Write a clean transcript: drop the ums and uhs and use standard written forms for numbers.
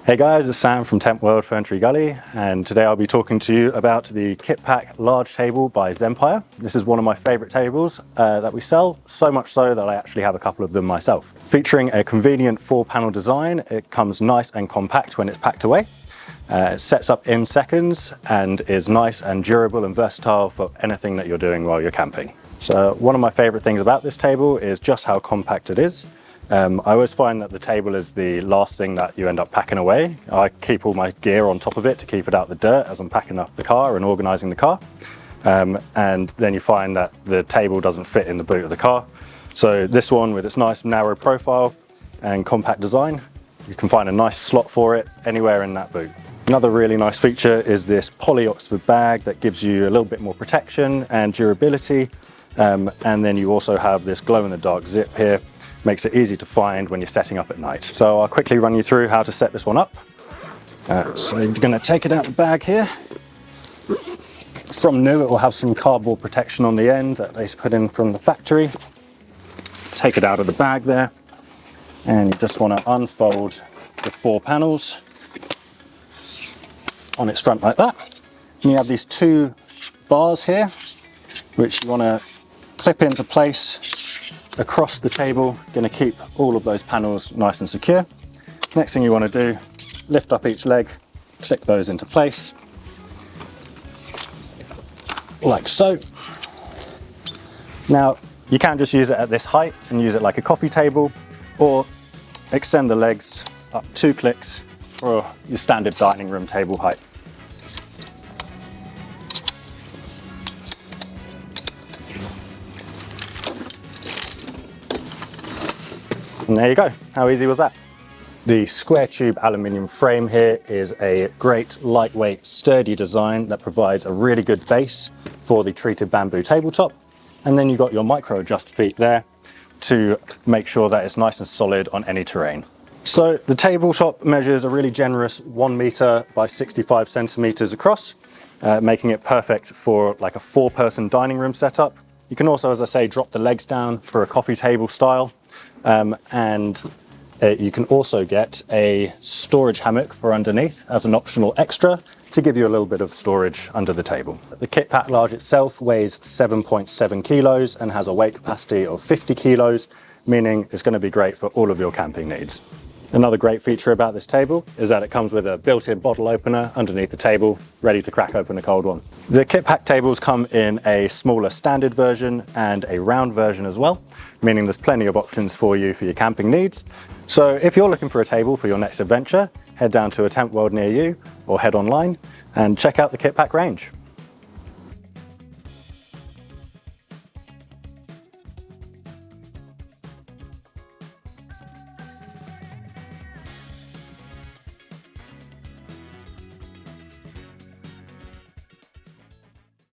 Hey guys, it's Sam from Tentworld Ferntree Gully, and today I'll be talking to you about the Kitpac Large table by Zempire. This is one of my favourite tables that we sell, so much so that I actually have a couple of them myself. Featuring a convenient 4-panel design, it comes nice and compact when it's packed away. It sets up in seconds and is nice and durable and versatile for anything that you're doing while you're camping. So one of my favourite things about this table is just how compact it is. I always find that the table is the last thing that you end up packing away. I keep all my gear on top of it to keep it out of the dirt as I'm packing up the car and organising the car. And then you find that the table doesn't fit in the boot of the car. So this one, with its nice narrow profile and compact design, you can find a nice slot for it anywhere in that boot. Another really nice feature is this poly Oxford bag that gives you a little bit more protection and durability. And then you also have this glow-in-the-dark zip here. Makes it easy to find when you're setting up at night. So I'll quickly run you through how to set this one up. So you're going to take it out of the bag here. From new, it will have some cardboard protection on the end that they put in from the factory. Take it out of the bag there, and you just want to unfold the 4 panels on its front like that. And you have these 2 bars here, which you want to clip into place across the table. Going to keep all of those panels nice and secure. Next thing you want to do, lift up each leg, click those into place, like so. Now, you can just use it at this height and use it like a coffee table, or extend the legs up 2 clicks for your standard dining room table height. And there you go. How easy was that? The square tube aluminium frame here is a great, lightweight, sturdy design that provides a really good base for the treated bamboo tabletop. And then you've got your micro adjust feet there to make sure that it's nice and solid on any terrain. So the tabletop measures a really generous 1 meter by 65 centimeters across, making it perfect for like a 4-person dining room setup. You can also, as I say, drop the legs down for a coffee table style. You can also get a storage hammock for underneath as an optional extra to give you a little bit of storage under the table. The Kitpac Large itself weighs 7.7 kilos and has a weight capacity of 50 kilos, meaning it's going to be great for all of your camping needs. Another great feature about this table is that it comes with a built-in bottle opener underneath the table, ready to crack open a cold one. The Kitpac tables come in a smaller standard version and a round version as well, meaning there's plenty of options for you for your camping needs. So if you're looking for a table for your next adventure, head down to a Tentworld near you or head online and check out the Kitpac range.